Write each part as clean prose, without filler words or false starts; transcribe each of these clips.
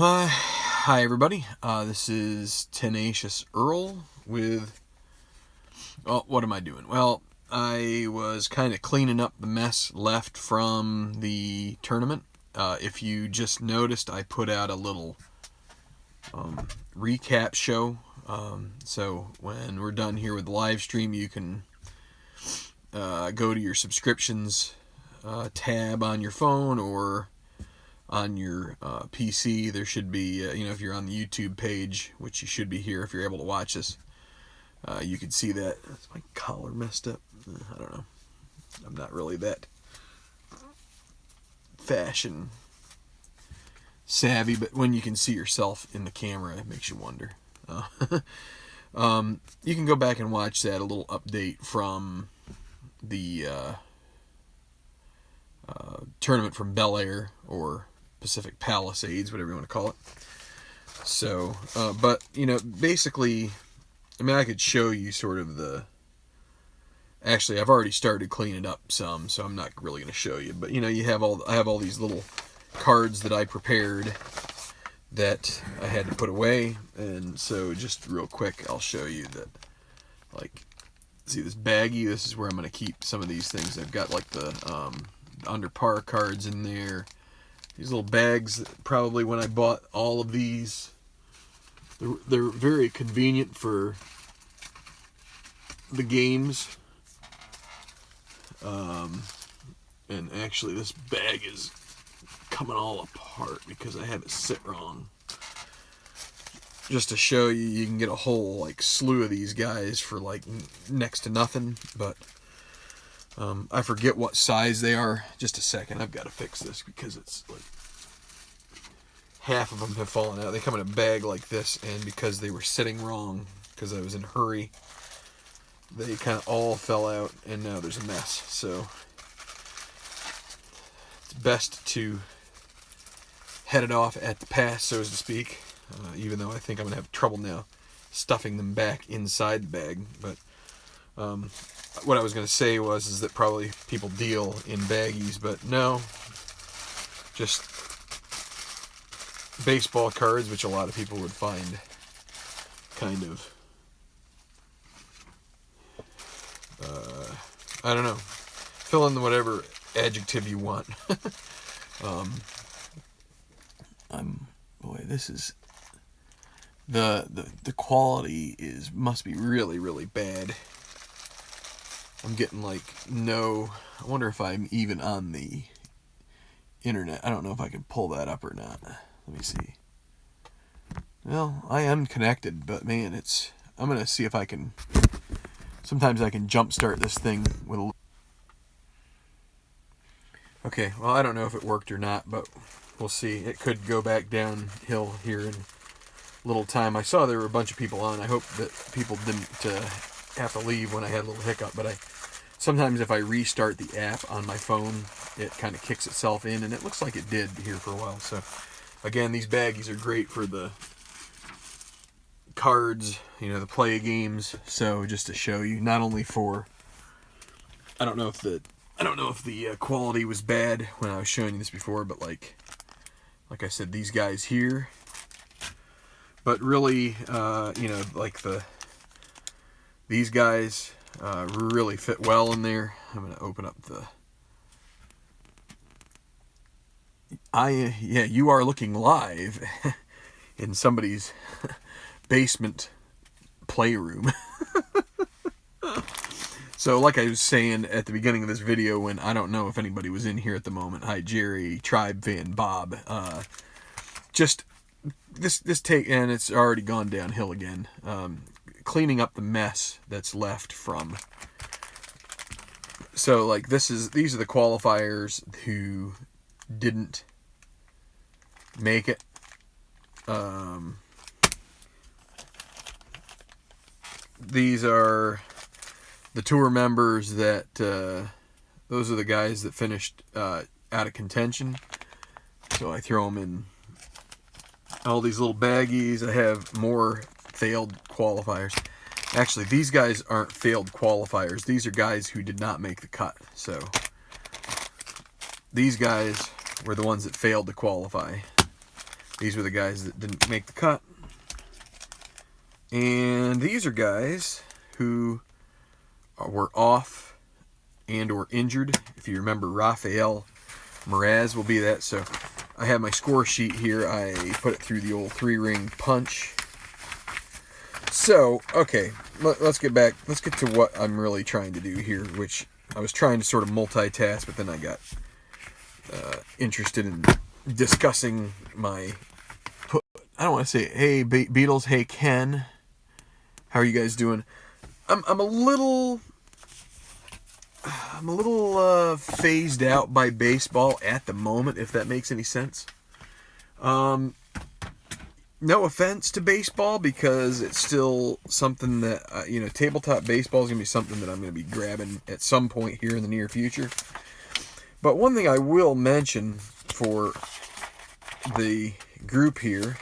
Hi everybody, this is Tenacious Earl with, well, what am I doing? Well, I was kind of cleaning up the mess left from the tournament. If you just noticed, I put out a little recap show, so when we're done here with the live stream, you can go to your subscriptions tab on your phone or on your PC. There should be, if you're on the YouTube page, which you should be here if you're able to watch this, you can see that. Is my collar messed up? I don't know. I'm not really that fashion savvy, but when you can see yourself in the camera, it makes you wonder. You can go back and watch that, a little update from the tournament from Bel Air, or Pacific Palisades, whatever you want to call it. So, but, basically, I could show you sort of actually, I've already started cleaning up some, so I'm not really going to show you, but, I have all these little cards that I prepared that I had to put away, and so just real quick, I'll show you that, see this baggie, this is where I'm going to keep some of these things. I've got, the under par cards in there. These little bags, probably when I bought all of these, they're very convenient for the games. And actually this bag is coming all apart because I had it sit wrong. Just to show you, you can get a whole slew of these guys for next to nothing, but I forget what size they are. Just a second, I've got to fix this because it's half of them have fallen out. They come in a bag like this, and because they were sitting wrong, because I was in a hurry, they kind of all fell out, and now there's a mess. So it's best to head it off at the pass, so to speak, even though I think I'm going to have trouble now stuffing them back inside the bag. But what I was going to say is that probably people deal in baggies, but no, just baseball cards, which a lot of people would find kind of, I don't know, fill in whatever adjective you want. Boy, this is, the quality must be really, really bad. I'm getting I wonder if I'm even on the internet. I don't know if I can pull that up or not. Let me see. Well, I am connected, but man, I'm going to see if I can, sometimes I can jumpstart this thing with a, okay, well, I don't know if it worked or not, but we'll see. It could go back downhill here in a little time. I saw there were a bunch of people on. I hope that people didn't have to leave when I had a little hiccup, but sometimes if I restart the app on my phone, it kind of kicks itself in, and it looks like it did here for a while. So again, these baggies are great for the cards, the play games. So just to show you, not only for, I don't know if the quality was bad when I was showing you this before, but like I said, these guys here, but really, these guys really fit well in there. I'm going to open up you are looking live in somebody's basement playroom. So like I was saying at the beginning of this video, when I don't know if anybody was in here at the moment, hi Jerry, Tribe Fan Bob, just this take, and it's already gone downhill again, cleaning up the mess that's left from, so these are the qualifiers who didn't make it. These are the tour members that, those are the guys that finished out of contention. So I throw them in all these little baggies. I have more failed qualifiers. Actually, these guys aren't failed qualifiers. These are guys who did not make the cut. So these guys were the ones that failed to qualify. These were the guys that didn't make the cut. And these are guys who were off and or injured. If you remember, Rafael Mraz will be that. So I have my score sheet here. I put it through the old 3-ring punch. So, okay, let's get back. Let's get to what I'm really trying to do here, which I was trying to sort of multitask, but then I got interested in discussing my... I don't want to say, hey, Beatles, hey, Ken. How are you guys doing? I'm a little phased out by baseball at the moment, if that makes any sense. No offense to baseball, because it's still something that, tabletop baseball is going to be something that I'm going to be grabbing at some point here in the near future. But one thing I will mention for the group here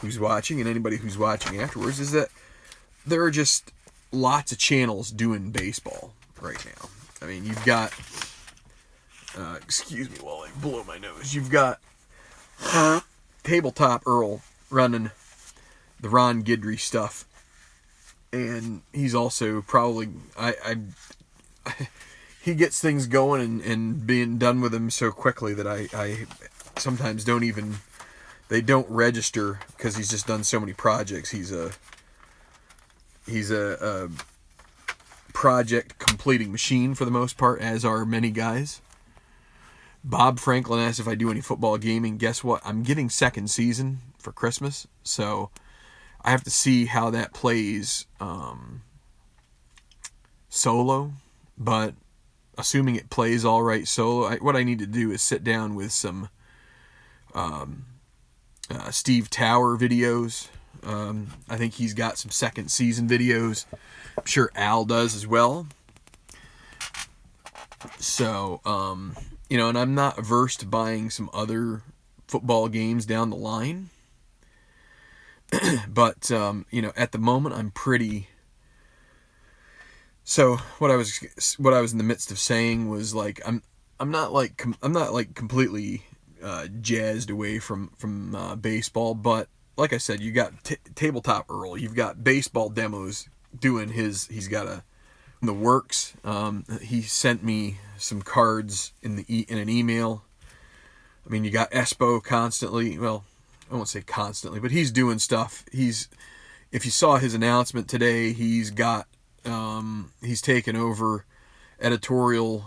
who's watching, and anybody who's watching afterwards, is that there are just lots of channels doing baseball right now. I mean, you've got, excuse me while I blow my nose, you've got Tabletop Earl running the Ron Guidry stuff, and he's also probably, he gets things going and being done with them so quickly that I sometimes they don't register, because he's just done so many projects. He's a project completing machine for the most part, as are many guys. Bob Franklin asked if I do any football gaming. Guess what? I'm getting second season for Christmas, so I have to see how that plays solo. But assuming it plays all right solo, what I need to do is sit down with some Steve Tower videos. I think he's got some second season videos. I'm sure Al does as well. So, and I'm not averse to buying some other football games down the line. But, at the moment I'm pretty... So, what I was in the midst of saying was, like, I'm not completely jazzed away from baseball, but like I said, you got Tabletop Earl, you've got baseball demos doing he's got in the works. He sent me some cards in an email. I mean, you got Espo constantly. Well, I won't say constantly, but he's doing stuff. If you saw his announcement today, he's taken over editorial.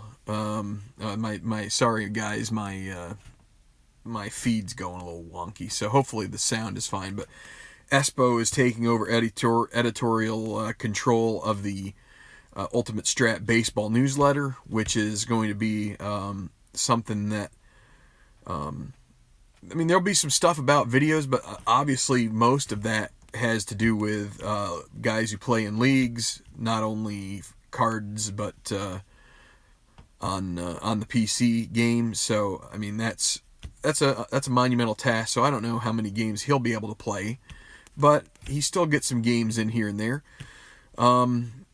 Sorry guys, my feed's going a little wonky, so hopefully the sound is fine. But Espo is taking over editorial control of the Ultimate Strat Baseball newsletter, which is going to be something that, there'll be some stuff about videos, but obviously most of that has to do with guys who play in leagues, not only cards, but on the PC game. So, that's a monumental task. So I don't know how many games he'll be able to play, but he still gets some games in here and there.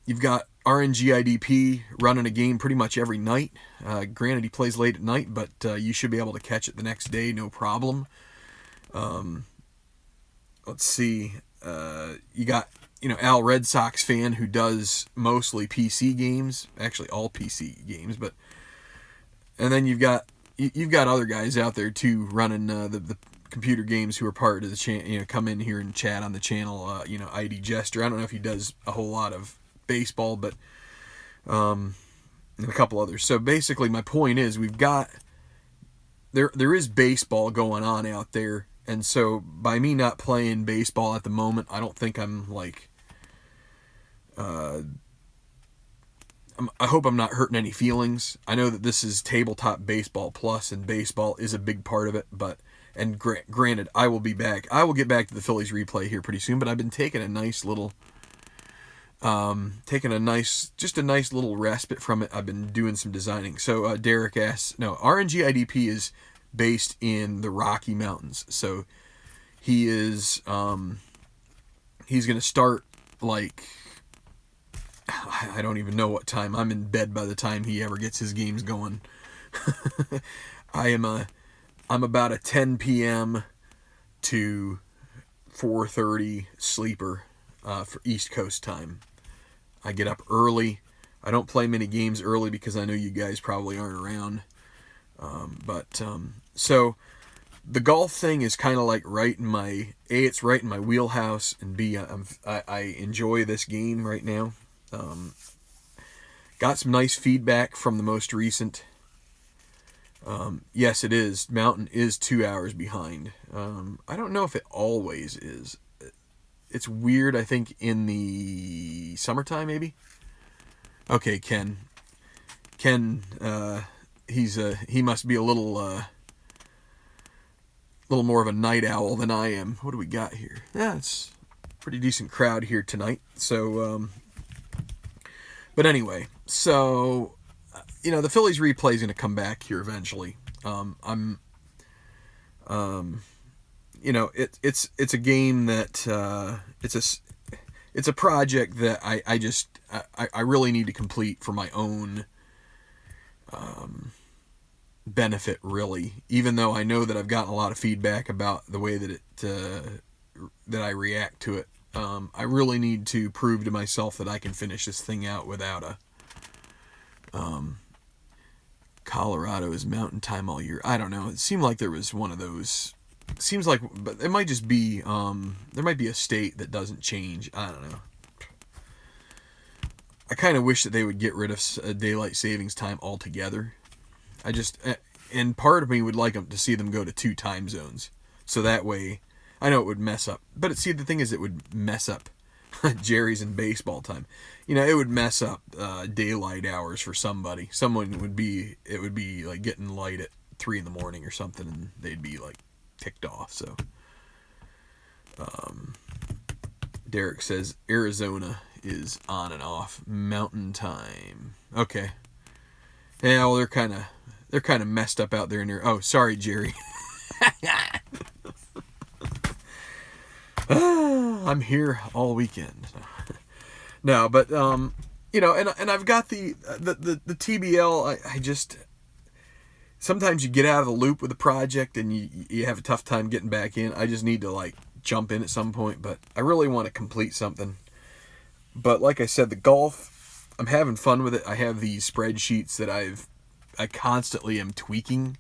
You've got RNGIDP running a game pretty much every night. Granted, he plays late at night, but you should be able to catch it the next day, no problem. Let's see. You got, Al Red Sox fan, who does mostly PC games, actually all PC games, and then you've got other guys out there too running the computer games who are part of the channel. Come in here and chat on the channel. ID Jester. I don't know if he does a whole lot of baseball, but and a couple others. So basically, my point is, we've got there is baseball going on out there, and so by me not playing baseball at the moment, I don't think I'm like. I hope I'm not hurting any feelings. I know that this is Tabletop Baseball Plus, and baseball is a big part of it. And granted, I will be back. I will get back to the Phillies replay here pretty soon. But I've been taking a nice little, just a nice little respite from it. I've been doing some designing. So Derek asks, no, RNG IDP is based in the Rocky Mountains. So he is, he's going to start like. I don't even know what time. I'm in bed by the time he ever gets his games going. I'm about a 10 p.m. to 4:30 sleeper for East Coast time. I get up early. I don't play many games early because I know you guys probably aren't around. So the golf thing is kind of like it's right in my wheelhouse, and B, I enjoy this game right now. Got some nice feedback from the most recent. Yes, it is. Mountain is 2 hours behind. I don't know if it always is. It's weird, I think, in the summertime, maybe? Okay, Ken. Ken, he must be a little more of a night owl than I am. What do we got here? Yeah, it's a pretty decent crowd here tonight. So, but anyway, so, the Phillies replay is going to come back here eventually. It's a game that, it's a project that I really need to complete for my own, benefit, really, even though I know that I've gotten a lot of feedback about the way that that I react to it. I really need to prove to myself that I can finish this thing out without a Colorado is mountain time all year. I don't know. It seemed like there was one of those. It seems like, but it might just be, there might be a state that doesn't change. I don't know. I kind of wish that they would get rid of daylight savings time altogether. And part of me would like them to see them go to 2 time zones. So that way, I know it would mess up. But the thing is, it would mess up Jerry's and baseball time. It would mess up daylight hours for somebody. It would be like getting light at 3 in the morning or something, and they'd be like ticked off. So, Derek says Arizona is on and off mountain time. Okay. Yeah, well, they're kind of messed up out there in there. Oh, sorry, Jerry. I'm here all weekend. No, but and I've got the TBL. I just sometimes you get out of the loop with the project and you have a tough time getting back in. I just need to jump in at some point, but I really want to complete something. But like I said, the golf, I'm having fun with it. I have these spreadsheets that I constantly am tweaking.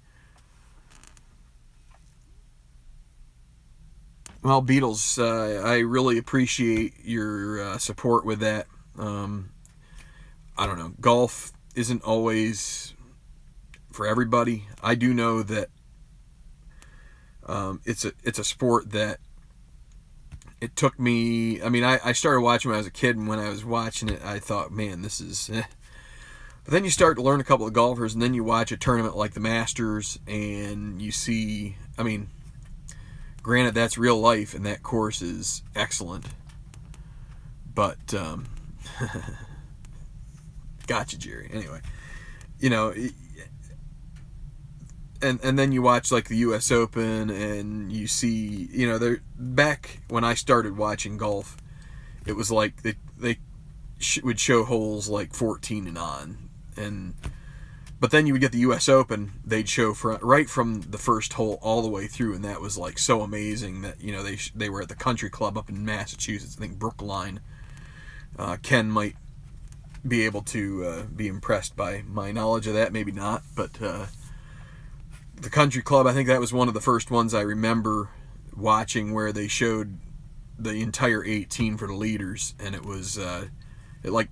Well, Beatles, I really appreciate your support with that. I don't know. Golf isn't always for everybody. I do know that it's a sport that it took me. I mean, I started watching when I was a kid, and when I was watching it, I thought, man, this is. But then you start to learn a couple of golfers, and then you watch a tournament like the Masters, and you see. I mean, granted, that's real life, and that course is excellent. But gotcha, Jerry. Anyway, and then you watch like the U.S. Open, and you see, back when I started watching golf, it was like they would show holes like 14 and on, but then you would get the U.S. Open, they'd show right from the first hole all the way through, and that was like so amazing that they were at the country club up in Massachusetts, I think Brookline. Ken might be able to be impressed by my knowledge of that, maybe not, but the country club, I think that was one of the first ones I remember watching where they showed the entire 18 for the leaders, and it was it like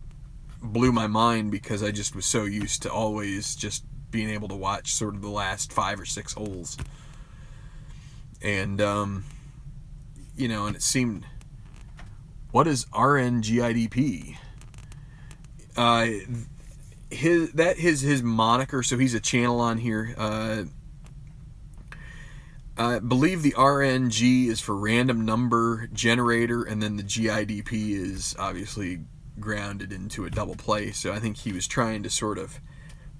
blew my mind because I just was so used to always just being able to watch sort of the last 5 or 6 holes, and and it seemed, what is RNGIDP? His moniker, so he's a channel on here. I believe the RNG is for random number generator, and then the GIDP is obviously grounded into a double play. So I think he was trying to sort of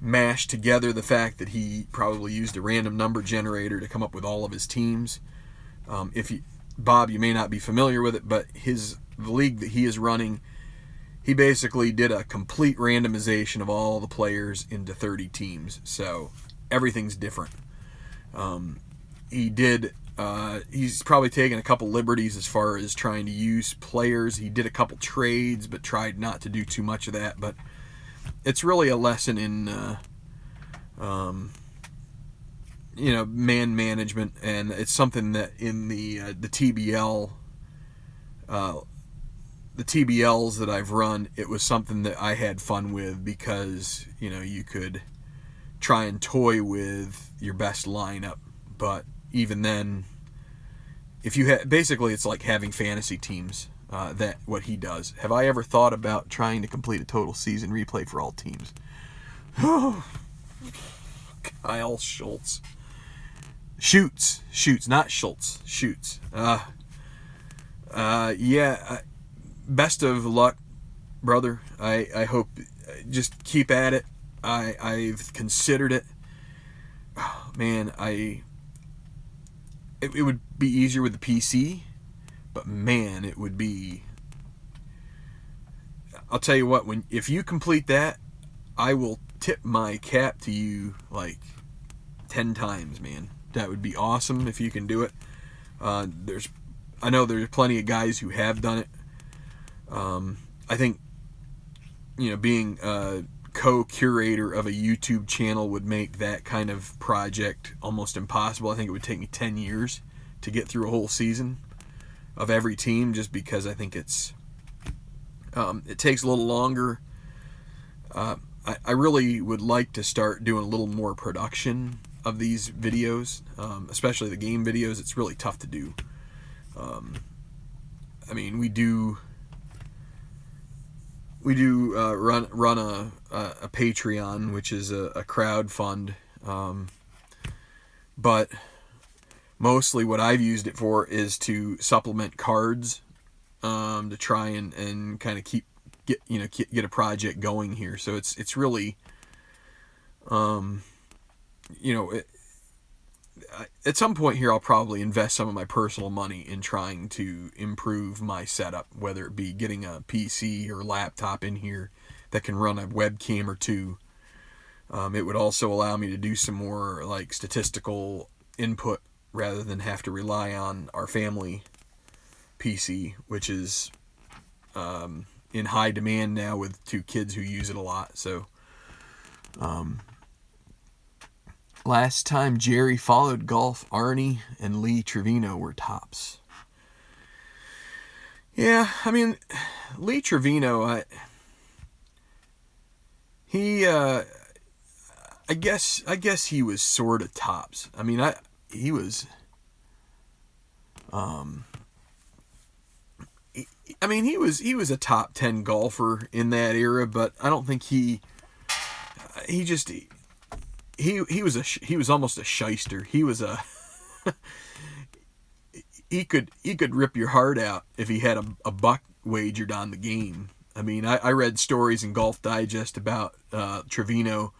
mash together the fact that he probably used a random number generator to come up with all of his teams. Bob, you may not be familiar with it, but the league that he is running, he basically did a complete randomization of all the players into 30 teams. So everything's different. He did He's probably taken a couple liberties as far as trying to use players. He did a couple trades, but tried not to do too much of that. But it's really a lesson in, man management, and it's something that in the TBL, the TBLs that I've run, it was something that I had fun with because you could try and toy with your best lineup, but even then, if you basically it's like having fantasy teams. That what he does. Have I ever thought about trying to complete a total season replay for all teams? Kyle Schultz. Shoots, not Schultz. Shoots. Best of luck, brother. I hope, just keep at it. I've considered it. Oh, man, it would be easier with the PC, but man, it would be. I'll tell you what, if you complete that, I will tip my cap to you like 10 times, man. That would be awesome if you can do it. I know there's plenty of guys who have done it. I think, being a co-curator of a YouTube channel would make that kind of project almost impossible. I think it would take me 10 years to get through a whole season of every team, just because I think it takes a little longer. I really would like to start doing a little more production of these videos, especially the game videos. It's really tough to do. We do run a Patreon, which is a crowd fund, but mostly what I've used it for is to supplement cards, to try and kind of get a project going here. So it's really, at some point here I'll probably invest some of my personal money in trying to improve my setup, whether it be getting a PC or laptop in here that can run a webcam or two. It would also allow me to do some more like statistical input rather than have to rely on our family PC, which is in high demand now with 2 kids who use it a lot. So last time Jerry followed golf, Arnie and Lee Trevino were tops. Yeah, Lee Trevino, I guess he was sort of tops. He was, he was a top 10 golfer in that era, but I don't think he was almost a shyster. He was he could rip your heart out if he had a buck wagered on the game. I read stories in Golf Digest about Trevino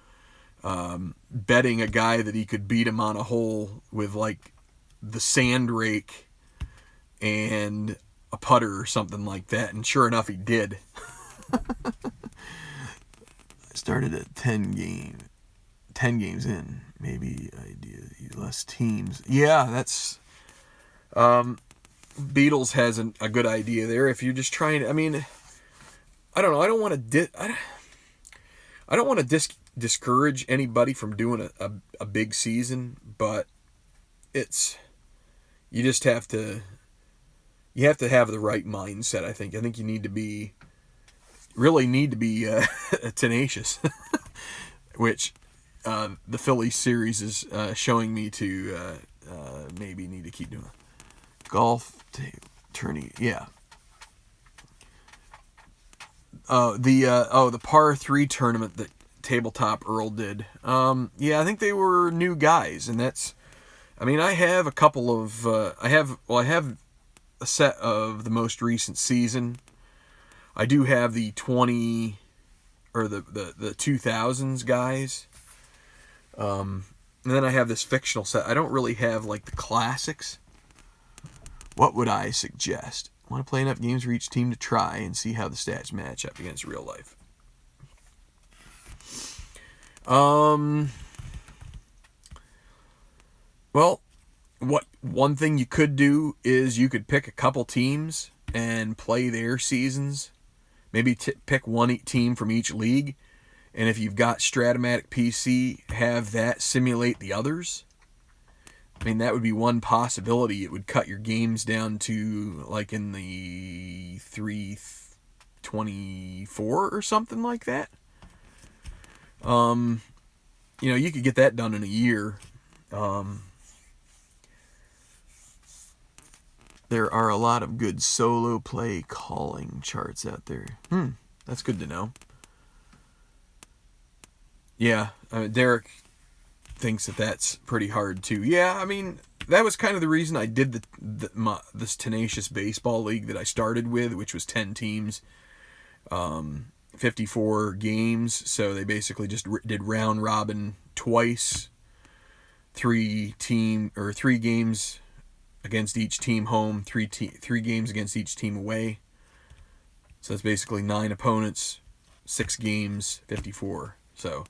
betting a guy that he could beat him on a hole with like the sand rake and a putter or something like that, and sure enough he did. I started at 10 games in, maybe idea less teams. Yeah, that's Beatles has a good idea there. If you're just trying to, I don't know. I don't want to discourage anybody from doing a big season, but you just have to have the right mindset. I think you need to be tenacious, which the Phillies series is showing me to maybe need to keep doing. Golf tourney, yeah. The par 3 tournament that Tabletop Earl did. Yeah, I think they were new guys, and that's. I have a couple of. I have a set of the most recent season. I do have the 20 or the 2000s guys. And then I have this fictional set. I don't really have like the classics. What would I suggest? I want to play enough games for each team to try and see how the stats match up against real life. Well, one thing you could do is you could pick a couple teams and play their seasons. Maybe pick one team from each league, and if you've got Stratomatic PC, have that simulate the others. I mean, that would be one possibility. It would cut your games down to like in the 324 or something like that. You know, you could get that done in a year. There are a lot of good solo play calling charts out there. That's good to know. Yeah, Derek thinks that that's pretty hard too. Yeah, I mean, that was kind of the reason I did this Tenacious Baseball League that I started with, which was 10 teams, 54 games. So they basically just did round robin twice, 3 games against each team home, 3 games against each team away. So that's basically 9 opponents, 6 games, 54. So,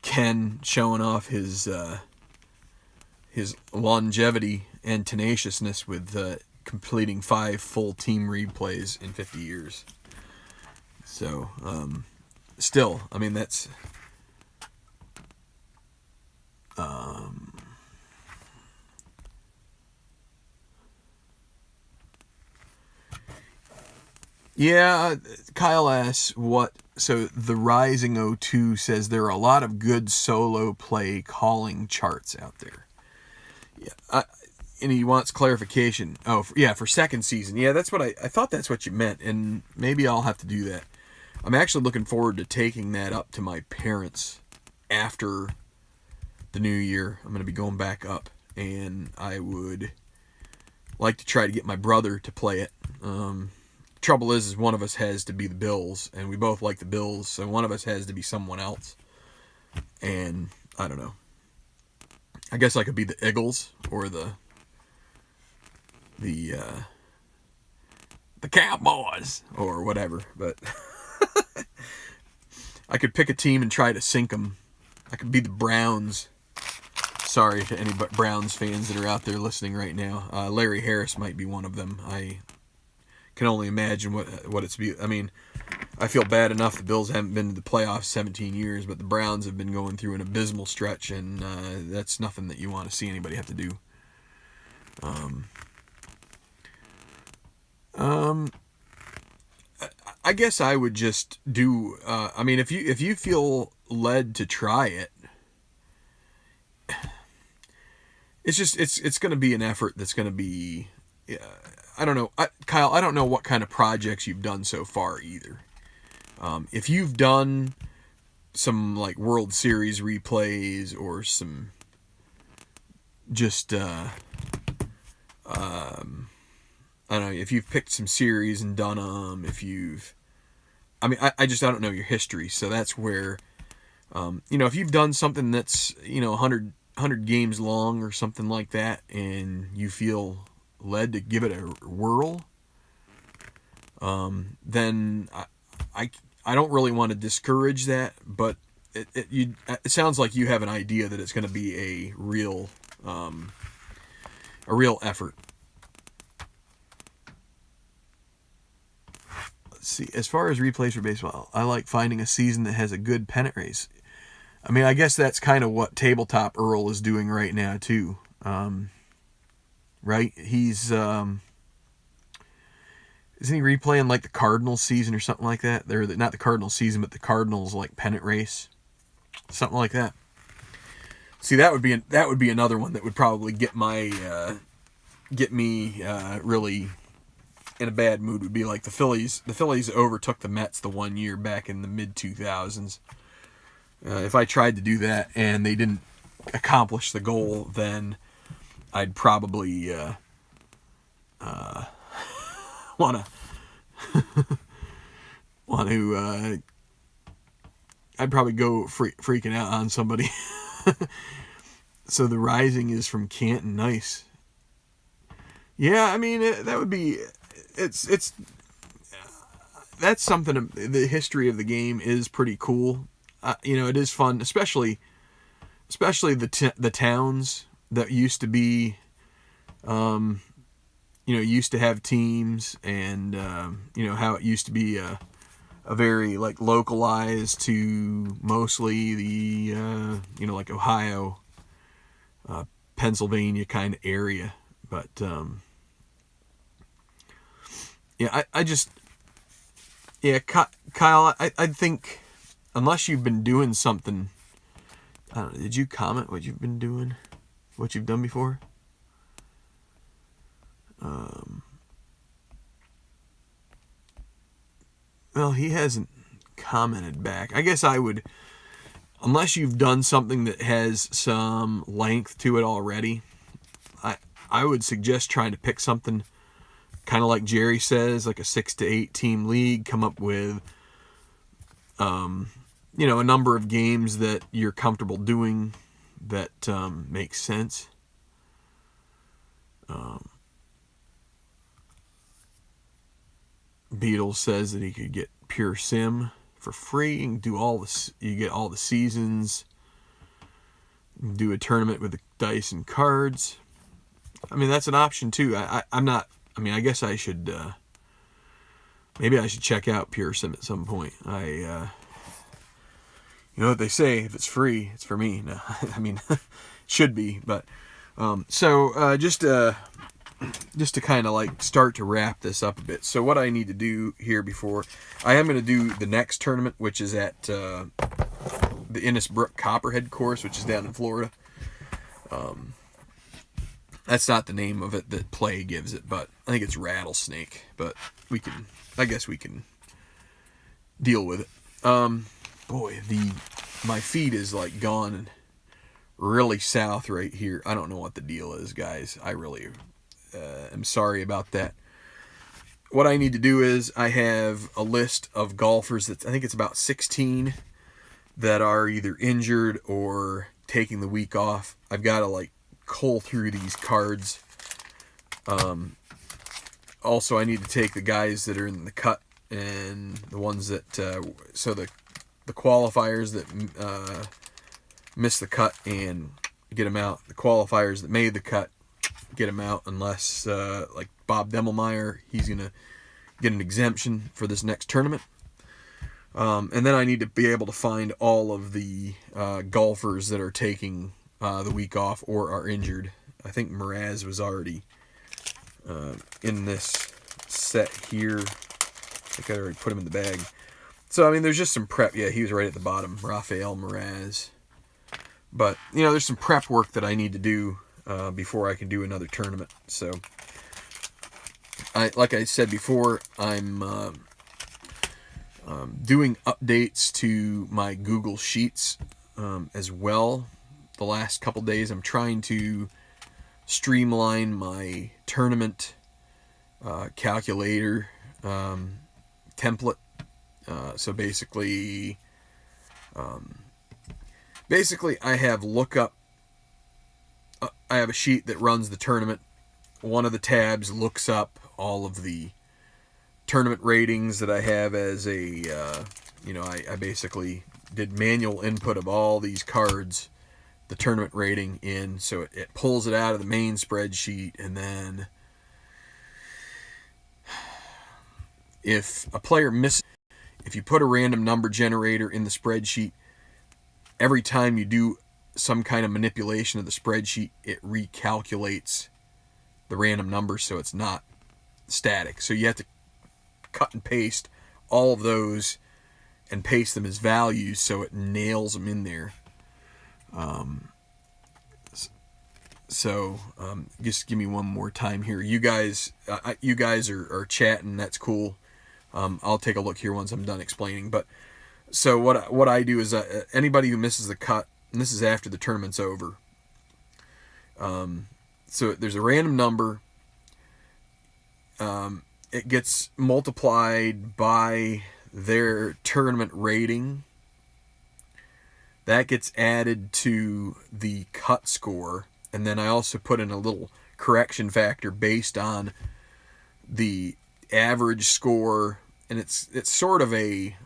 Ken showing off his longevity and tenaciousness with completing 5 full team replays in 50 years. So, still, I mean, that's... Yeah, Kyle asks what... So, the Rising 02 says there are a lot of good solo play calling charts out there. Yeah, and he wants clarification. Oh, for second season. Yeah, that's what I thought that's what you meant, and maybe I'll have to do that. I'm actually looking forward to taking that up to my parents after the new year. I'm going to be going back up, and I would like to try to get my brother to play it. Trouble is one of us has to be the Bills, and we both like the Bills, so one of us has to be someone else. And I don't know. I guess I could be the Eagles or the Cowboys or whatever, but I could pick a team and try to sink them. I could be the Browns. Sorry to any Browns fans that are out there listening right now. Larry Harris might be one of them. I can only imagine what it's be. I mean, I feel bad enough the Bills haven't been to the playoffs 17 years, but the Browns have been going through an abysmal stretch, and that's nothing that you want to see anybody have to do. I guess I would just do. I mean, if you feel led to try it, it's going to be an effort that's going to be. I don't know, Kyle. I don't know what kind of projects you've done so far either. If you've done some like World Series replays or some just I don't know, if you've picked some series and done them, I don't know your history, so that's where if you've done something that's 100 games long or something like that, and you feel led to give it a whirl, then I don't really want to discourage that, but it sounds like you have an idea that it's going to be a real effort. Let's see. As far as replays for baseball, I like finding a season that has a good pennant race. I mean, I guess that's kind of what Tabletop Earl is doing right now too. Right? He's isn't he replaying like the Cardinals season or something like that? They're not the Cardinals season, but the Cardinals like pennant race, something like that. See, that would be another one that would probably get me really in a bad mood. Would be like the Phillies. The Phillies overtook the Mets the one year back in the mid 2000s. If I tried to do that and they didn't accomplish the goal, then I'd probably want to I'd probably go freaking out on somebody. So the Rising is from Canton. Nice. Yeah, I mean that would be it's that's something. The history of the game is pretty cool. It is fun, especially especially the towns that used to be, used to have teams, and how it used to be a very like localized to mostly the like Ohio, Pennsylvania kind of area. But I just Kyle, I think unless you've been doing something, I don't know, did you comment what you've been doing, what you've done before? Well, he hasn't commented back. I guess I would, unless you've done something that has some length to it already, I would suggest trying to pick something kind of like Jerry says, like a 6 to 8 team league. Come up with, a number of games that you're comfortable doing that makes sense. Beatles says that he could get Pure Sim for free and do you get all the seasons, do a tournament with the dice and cards. I mean, that's an option too. I'm not, I guess I should, maybe I should check out Pure Sim at some point. You know what they say, if it's free, it's for me. No, it should be, but, just to kind of like start to wrap this up a bit. So what I need to do here before, I am going to do the next tournament, which is at the Innisbrook Copperhead course, which is down in Florida. That's not the name of it that Play gives it, but I think it's Rattlesnake, but I guess we can deal with it. Boy, my feed is like gone really south right here. I don't know what the deal is, guys. I really I'm sorry about that. What I need to do is I have a list of golfers that I think it's about 16 that are either injured or taking the week off. I've got to like cull through these cards. Also, I need to take the guys that are in the cut and the ones that so the qualifiers that missed the cut and get them out. The qualifiers that made the cut, get him out, unless like Bob Demelmeyer, he's gonna get an exemption for this next tournament. And then I need to be able to find all of the golfers that are taking the week off or are injured. I think Mraz was already in this set here. I think I already put him in the bag. So there's just some prep. Yeah, he was right at the bottom, Rafael Mraz. But there's some prep work that I need to do before I can do another tournament. So, like I said before, I'm doing updates to my Google Sheets as well. The last couple days, I'm trying to streamline my tournament calculator template. So basically, I have lookup. I have a sheet that runs the tournament. One of the tabs looks up all of the tournament ratings that I have as a, I basically did manual input of all these cards, the tournament rating in, so it pulls it out of the main spreadsheet, and then if a player misses, if you put a random number generator in the spreadsheet, every time you do some kind of manipulation of the spreadsheet, it recalculates the random number so it's not static. So you have to cut and paste all of those and paste them as values so it nails them in there. Just give me one more time here. You guys are chatting. That's cool. I'll take a look here once I'm done explaining. But so what I do is anybody who misses the cut, and this is after the tournament's over. So there's a random number. It gets multiplied by their tournament rating. That gets added to the cut score, and then I also put in a little correction factor based on the average score, and it's sort of a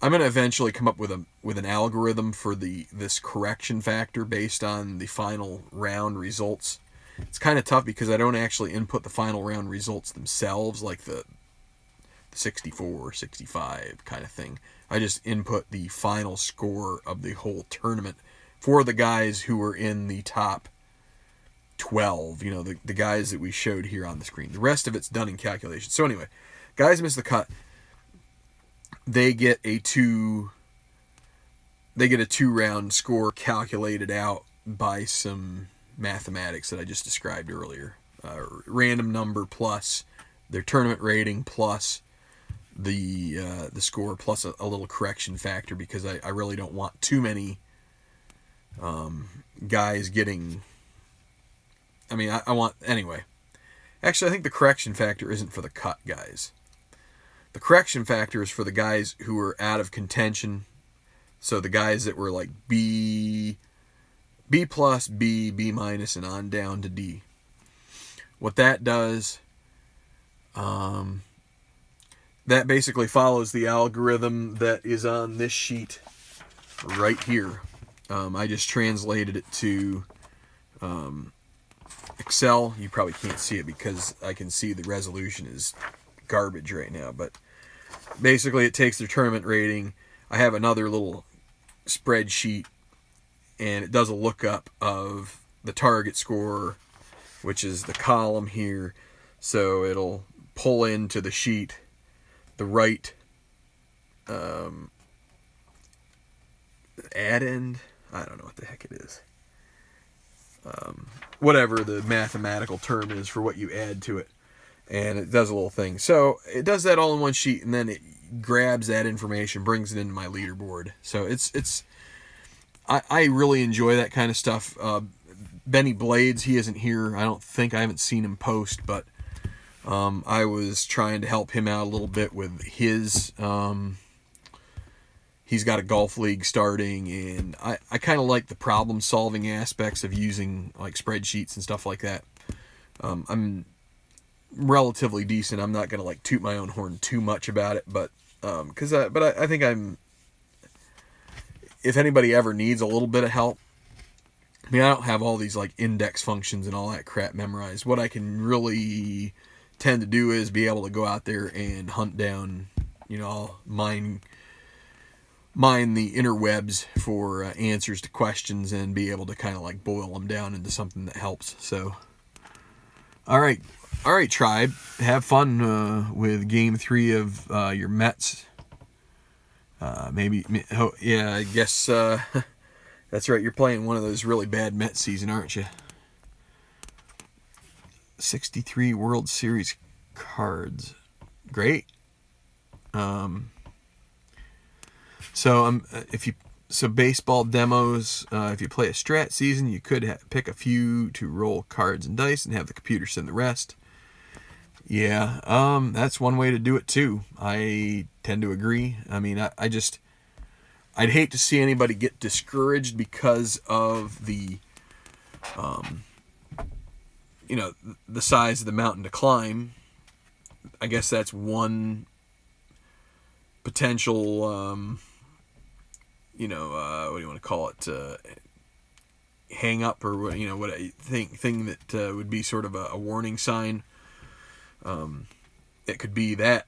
I'm going to eventually come up with an algorithm for this correction factor based on the final round results. It's kind of tough because I don't actually input the final round results themselves, like the 64, 65 kind of thing. I just input the final score of the whole tournament for the guys who were in the top 12, the guys that we showed here on the screen. The rest of it's done in calculation. So anyway, guys miss the cut. They get a 2-round score calculated out by some mathematics that I just described earlier. Random number plus their tournament rating plus the score plus a little correction factor, because I really don't want too many guys getting. I want anyway. Actually, I think the correction factor isn't for the cut guys. The correction factor is for the guys who are out of contention. So the guys that were like B plus, B minus, and on down to D. What that does, that basically follows the algorithm that is on this sheet right here. I just translated it to Excel. You probably can't see it because I can see the resolution is garbage right now, but basically it takes their tournament rating. I have another little spreadsheet, and it does a lookup of the target score, which is the column here. So it'll pull into the sheet the right add end. I don't know what the heck it is. Whatever the mathematical term is for what you add to it. And it does a little thing. So it does that all in one sheet, and then it grabs that information, brings it into my leaderboard. So I really enjoy that kind of stuff. Benny Blades, he isn't here. I haven't seen him post, but I was trying to help him out a little bit with his. He's got a golf league starting, and I kind of like the problem-solving aspects of using like spreadsheets and stuff like that. I'm relatively decent. I'm not going to like toot my own horn too much about it, but I think if anybody ever needs a little bit of help, I don't have all these like index functions and all that crap memorized. What I can really tend to do is be able to go out there and hunt down, I'll mine the interwebs for answers to questions and be able to kind of like boil them down into something that helps. So, all right, tribe, have fun with Game 3 of your Mets. I guess that's right. You're playing one of those really bad Mets season, aren't you? 63 World Series cards, great. So baseball demos, if you play a strat season, you could pick a few to roll cards and dice and have the computer send the rest. Yeah, that's one way to do it too. I tend to agree. I'd hate to see anybody get discouraged because of the size of the mountain to climb. I guess that's one potential what do you want to call it, hang up, or what I thing that would be sort of a warning sign. It could be that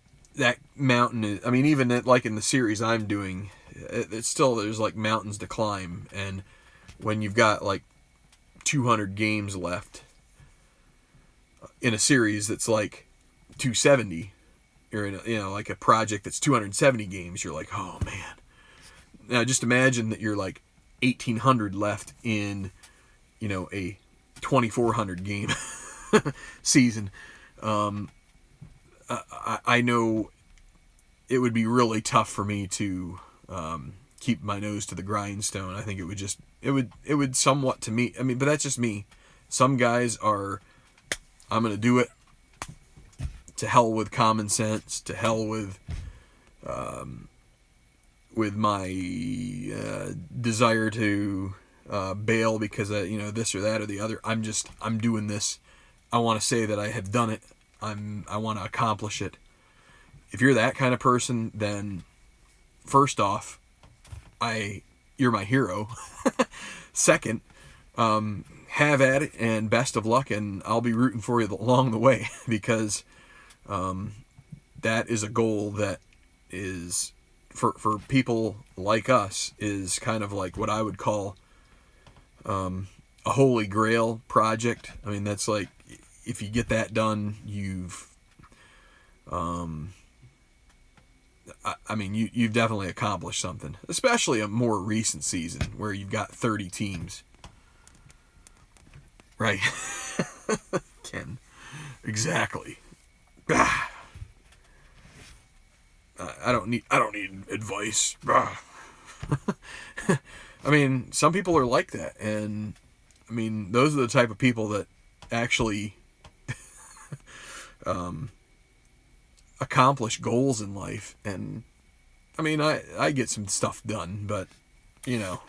mountain is, even like in the series I'm doing, it's still, there's like mountains to climb, and when you've got like 200 games left in a series that's like 270, you're in like a project that's 270 games, you're like, oh man. Now just imagine that you're like 1,800 left in, a 2,400 game season. I know it would be really tough for me to keep my nose to the grindstone. I think it would somewhat, to me. But that's just me. Some guys are, I'm going to do it. To hell with common sense. To hell with my desire to bail because this or that or the other. I'm doing this. I want to say that I have done it. I want to accomplish it. If you're that kind of person, then first off, you're my hero. Second, have at it and best of luck, and I'll be rooting for you along the way, because that is a goal that is, for people like us, is kind of like what I would call a holy grail project. I mean, that's like, if you get that done, you've you've definitely accomplished something, especially a more recent season where you've got 30 teams. Right. Ken. Exactly. I don't need advice. I mean, some people are like that, and I mean, those are the type of people that actually accomplish goals in life. And I mean, I get some stuff done, but you know,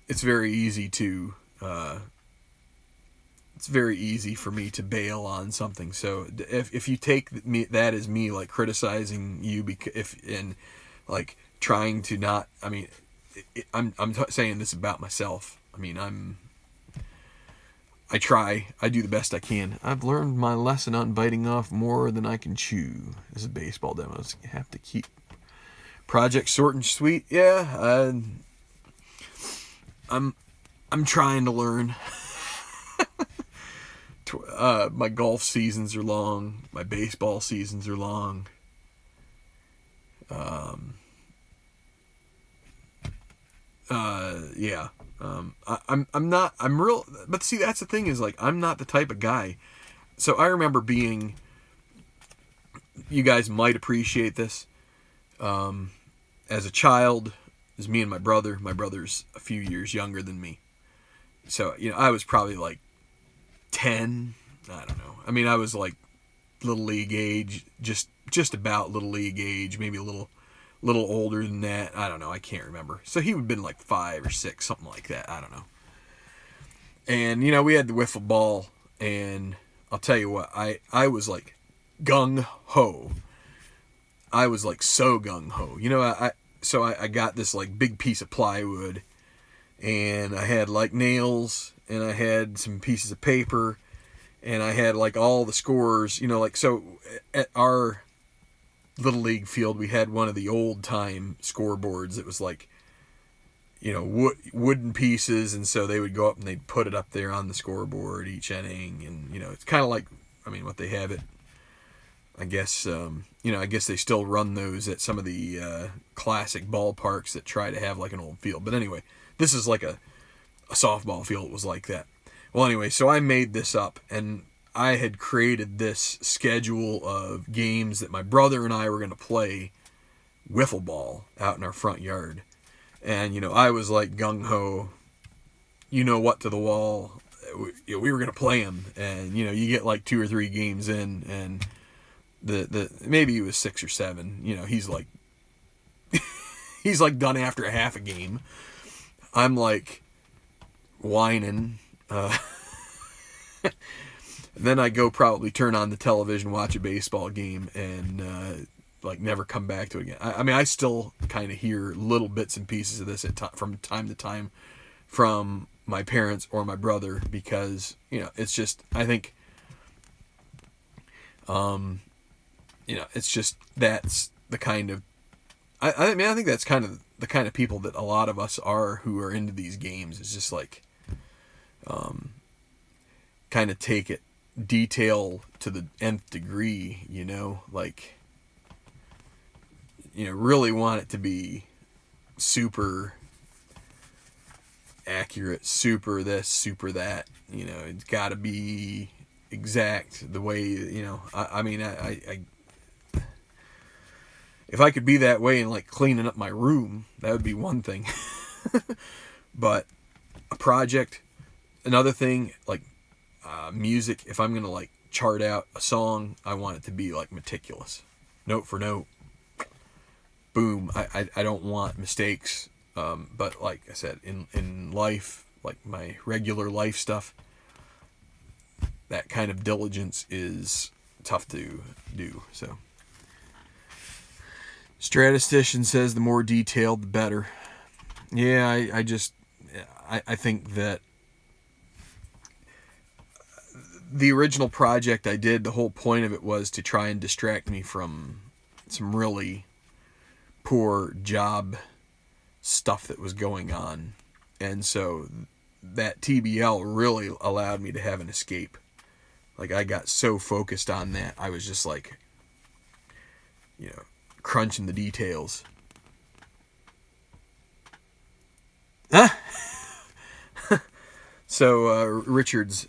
it's very easy to it's very easy for me to bail on something. So if you take that as me like criticizing you, and like trying to not, I mean, I'm saying this about myself. I mean, I do the best I can. I've learned my lesson on biting off more than I can chew. This is baseball demos. You have to keep projects short and sweet. Yeah, I'm trying to learn. My golf seasons are long. My baseball seasons are long. Yeah. I'm real, but see, that's the thing, is like, I'm not the type of guy. So I remember being, you guys might appreciate this. As a child, it was me and my brother. My brother's a few years younger than me. So, you know, I was probably like 10. I don't know. I mean, I was like little league age, just about little league age, maybe a little older than that. I don't know. I can't remember. So he would have been like 5 or 6, something like that. I don't know. And, you know, we had the wiffle ball, and I'll tell you what, I was like gung-ho. I was like so gung-ho. You know, I got this like big piece of plywood, and I had like nails, and I had some pieces of paper, and I had like all the scores, you know, like, so at our little league field, we had one of the old time scoreboards. It was like, you know, wooden pieces, and so they would go up and they'd put it up there on the scoreboard each inning, and you know, it's kind of like, I mean, what they have it, I guess, you know, I guess they still run those at some of the classic ballparks that try to have like an old field. But anyway, this is like a softball field. It was like that. Well, anyway, so I made this up, and I had created this schedule of games that my brother and I were going to play wiffle ball out in our front yard. And, you know, I was like gung-ho, you know what, to the wall. We were going to play him. And, you know, you get like 2 or 3 games in, and maybe he was 6 or 7. You know, he's like done after a half a game. I'm like whining. Then I go probably turn on the television, watch a baseball game, and like never come back to it again. I mean, I still kind of hear little bits and pieces of this from time to time from my parents or my brother, because, you know, it's just, I think, you know, it's just, that's the kind of, I mean, I think that's kind of the kind of people that a lot of us are who are into these games. It's just like, kind of take it detail to the nth degree, you know, like, you know, really want it to be super accurate, super this, super that, you know, it's got to be exact the way, you know, I mean, I if I could be that way and like cleaning up my room, that would be one thing. But a project, another thing, like music, if I'm going to like chart out a song, I want it to be like meticulous, note for note. Boom. I don't want mistakes. But like I said, in life, like my regular life stuff, that kind of diligence is tough to do. So Statistician says the more detailed, the better. Yeah, I think that the original project I did, the whole point of it was to try and distract me from some really poor job stuff that was going on. And so that TBL really allowed me to have an escape. Like, I got so focused on that, I was just like, crunching the details. Huh? So, Richards,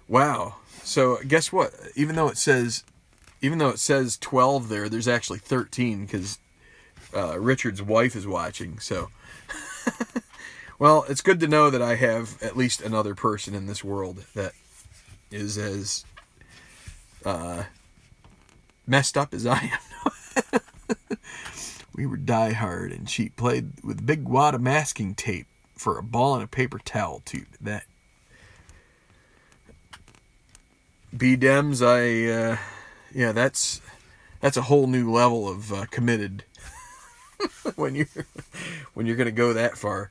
wow. So, guess what? Even though it says 12 there, there's actually 13, because Richard's wife is watching. So, well, it's good to know that I have at least another person in this world that is as messed up as I am. We were diehard, and she played with a big wad of masking tape for a ball and a paper towel tube. That B-Dems, that's a whole new level of committed when you're gonna go that far.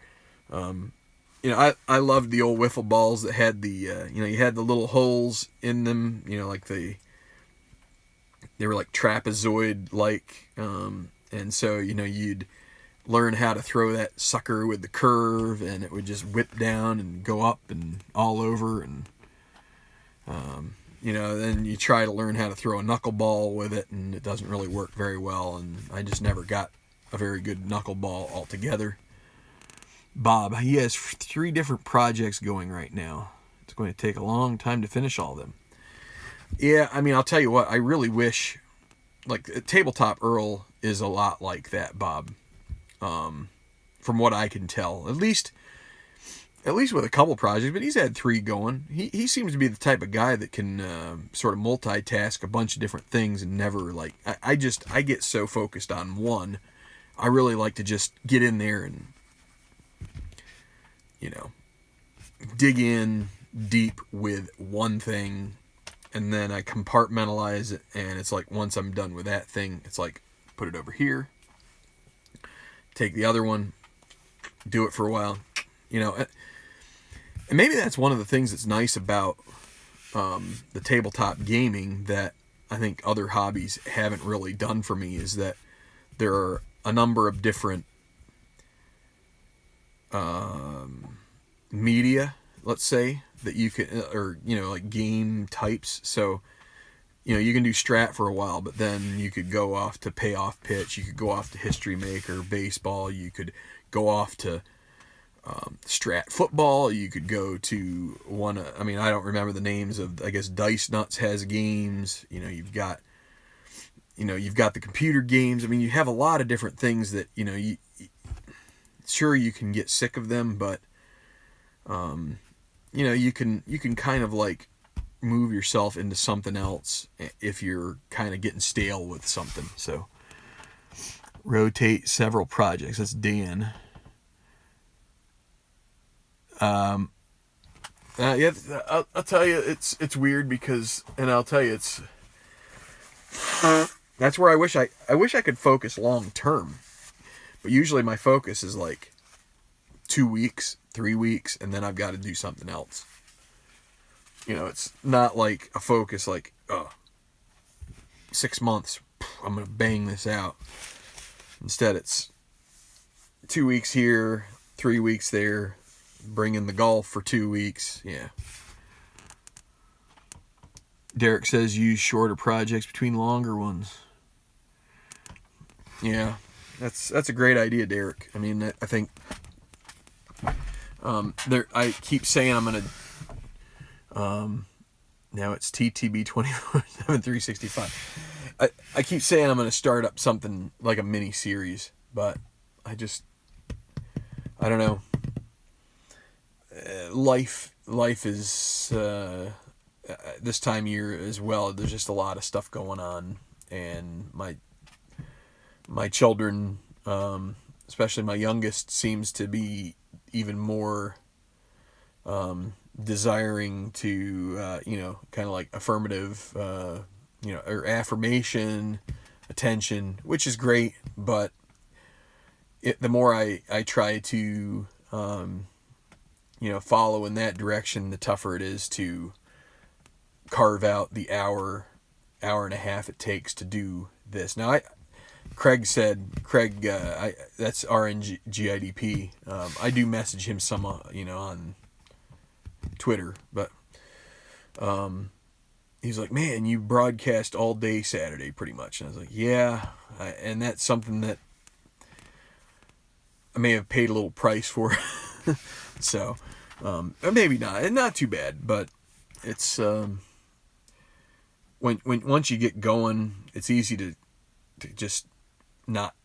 I loved the old wiffle balls that had the you had the little holes in them. Like they were like trapezoid like, and so you'd learn how to throw that sucker with the curve, and it would just whip down and go up and all over, and then you try to learn how to throw a knuckleball with it, and it doesn't really work very well, and I just never got a very good knuckleball altogether. Bob, he has 3 different projects going right now. It's going to take a long time to finish all of them. Yeah, I mean, I'll tell you what, I really wish, like, Tabletop Earl is a lot like that, Bob. From what I can tell, at least with a couple projects, but he's had 3 going. He seems to be the type of guy that can sort of multitask a bunch of different things and never, like, I get so focused on one. I really like to just get in there and, dig in deep with one thing, and then I compartmentalize it, and it's like, once I'm done with that thing, it's like, put it over here, take the other one, do it for a while, and maybe that's one of the things that's nice about the tabletop gaming that I think other hobbies haven't really done for me, is that there are a number of different media, let's say, that you can, or like game types. So you can do Strat for a while, but then you could go off to Payoff Pitch, you could go off to History Maker, baseball, you could go off to Strat football, you could go to one, I don't remember the names of, I guess Dice Nuts has games, you've got the computer games. I mean, you have a lot of different things that, sure, you can get sick of them, but you can kind of like move yourself into something else if you're kind of getting stale with something. So rotate several projects. That's Dan. Yeah, I'll tell you, it's weird because, and I'll tell you, that's where I wish I could focus long term. But usually my focus is like 2 weeks, 3 weeks, and then I've got to do something else. It's not like a focus like, 6 months, I'm going to bang this out. Instead, it's 2 weeks here, 3 weeks there, bring in the golf for 2 weeks. Yeah. Derek says use shorter projects between longer ones. Yeah, that's a great idea, Derek. I mean, I think I keep saying I'm gonna. Now it's TTB 24/7 365. I keep saying I'm gonna start up something like a mini series, but I don't know. Life is this time of year as well. There's just a lot of stuff going on, and my children, especially my youngest, seems to be even more desiring to, kind of like affirmative, or affirmation, attention, which is great, but the more I try to, follow in that direction, the tougher it is to carve out the hour and a half it takes to do this. Now, Craig, that's RNGIDP. I do message him some, on Twitter, but he's like, man, you broadcast all day Saturday pretty much. And I was like, yeah, and that's something that I may have paid a little price for. So, maybe not. And not too bad, but it's, when once you get going, it's easy to just not,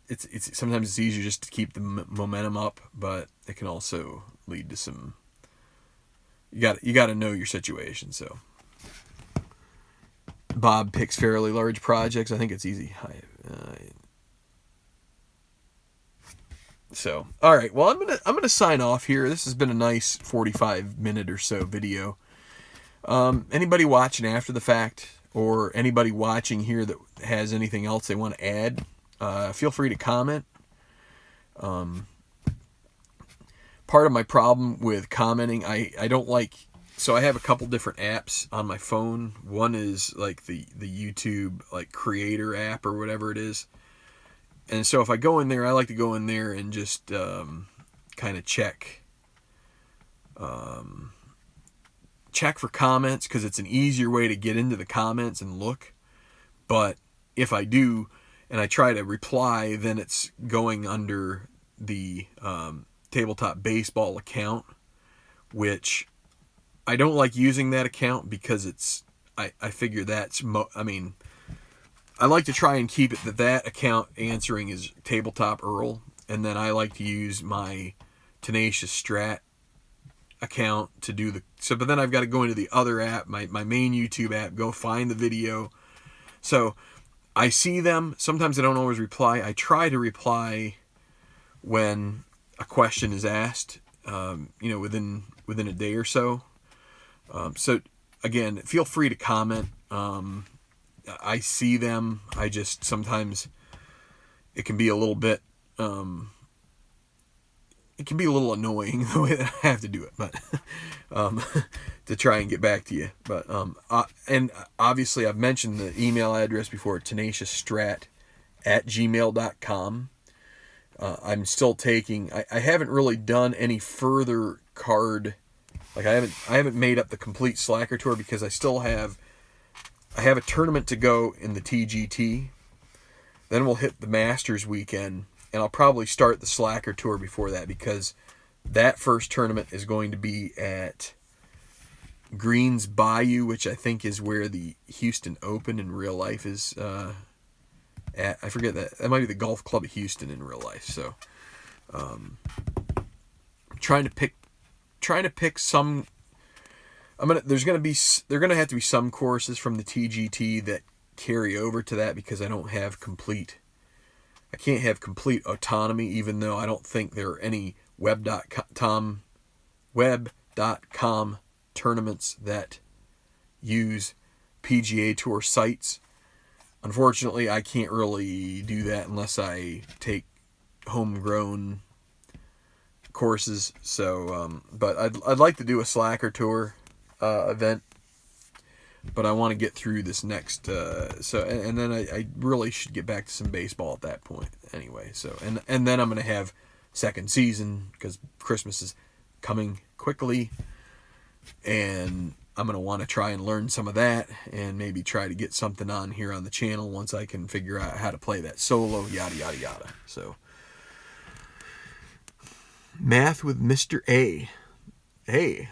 it's sometimes it's easier just to keep the momentum up, but it can also lead to some, you got to know your situation. So Bob picks fairly large projects. I think it's easy. So, all right. Well, I'm gonna sign off here. This has been a nice 45-minute or so video. Anybody watching after the fact, or anybody watching here that has anything else they want to add, feel free to comment. Part of my problem with commenting, I don't like. So I have a couple different apps on my phone. One is like the YouTube like creator app or whatever it is. And so if I go in there, I like to go in there and just kind of check for comments, because it's an easier way to get into the comments and look. But if I do and I try to reply, then it's going under the Tabletop Baseball account, which I don't like using that account because it's I figure that's I like to try and keep it that account answering is Tabletop Earl, and then I like to use my Tenacious Strat account to do but then I've got to go into the other app, my main YouTube app, go find the video. So I see them. Sometimes I don't always reply. I try to reply when a question is asked, within a day or so. So again, feel free to comment. I see them. I just sometimes it can be a little bit it can be a little annoying the way that I have to do it, but to try and get back to you. But and obviously I've mentioned the email address before, tenaciousstrat@gmail.com. I'm still taking. I haven't really done any further card. Like I haven't made up the complete Slacker tour because I have a tournament to go in the TGT. Then we'll hit the Masters weekend, and I'll probably start the Slacker tour before that, because that first tournament is going to be at Greens Bayou, which I think is where the Houston Open in real life is at. I forget that. That might be the Golf Club of Houston in real life. So, trying to pick some. There are gonna have to be some courses from the TGT that carry over to that, because I can't have complete autonomy, even though I don't think there are any web.com tournaments that use PGA Tour sites. Unfortunately, I can't really do that unless I take homegrown courses. So, but I'd like to do a Slacker tour event, but I want to get through this next. And then I really should get back to some baseball at that point. Anyway, so and then I'm gonna have second season, because Christmas is coming quickly, and I'm gonna want to try and learn some of that, and maybe try to get something on here on the channel once I can figure out how to play that solo. Yada yada yada. So, Math with Mr. A. Hey.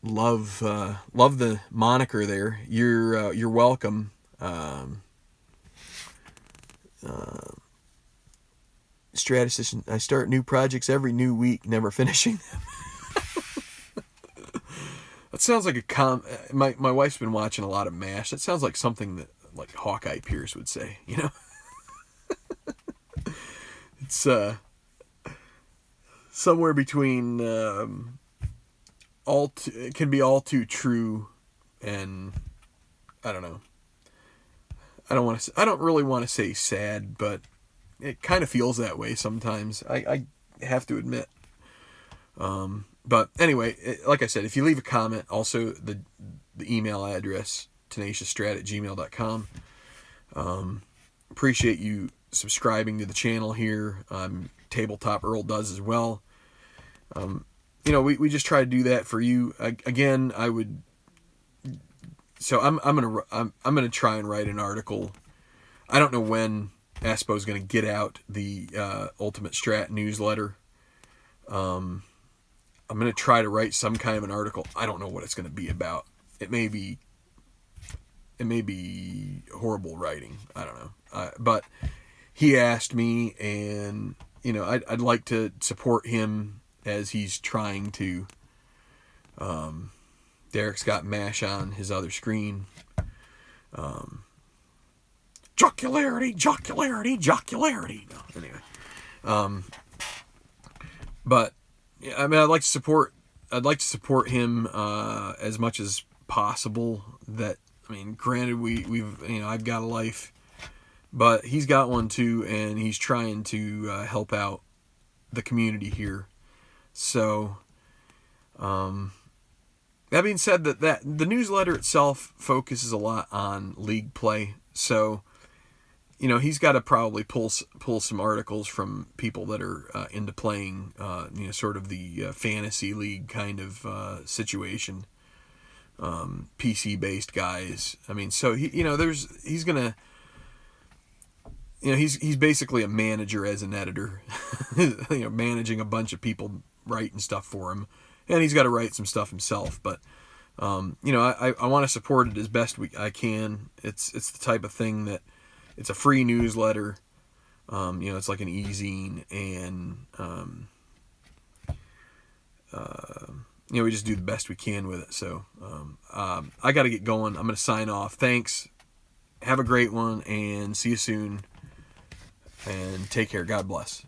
Love the moniker there. You're welcome. Strategist, I start new projects every new week, never finishing them. That sounds like my wife's been watching a lot of MASH. That sounds like something that like Hawkeye Pierce would say, It's somewhere between it can be all too true, and I don't know. I don't really want to say sad, but it kind of feels that way sometimes. I have to admit. But anyway, like I said, if you leave a comment, also the email address, tenaciousstrat@gmail.com. Appreciate you subscribing to the channel here. Tabletop Earl does as well. We just try to do that for you. Again, I would. So I'm gonna try and write an article. I don't know when Espo's gonna get out the Ultimate Strat newsletter. I'm gonna try to write some kind of an article. I don't know what it's gonna be about. It may be horrible writing. I don't know. But he asked me, and I'd like to support him as he's trying to. Derek's got MASH on his other screen. Jocularity. No, anyway. But I mean, I'd like to support him as much as possible. Granted, we've I've got a life, but he's got one too, and he's trying to help out the community here. So, that being said, that the newsletter itself focuses a lot on league play. So, he's got to probably pull some articles from people that are into playing, sort of the fantasy league kind of situation, PC-based guys. So he's gonna, he's basically a manager as an editor, managing a bunch of people writing stuff for him. And he's got to write some stuff himself, but I want to support it as best I can. It's the type of thing that it's a free newsletter. It's like an e-zine, and we just do the best we can with it. So I got to get going. I'm going to sign off. Thanks. Have a great one, and see you soon. And take care. God bless.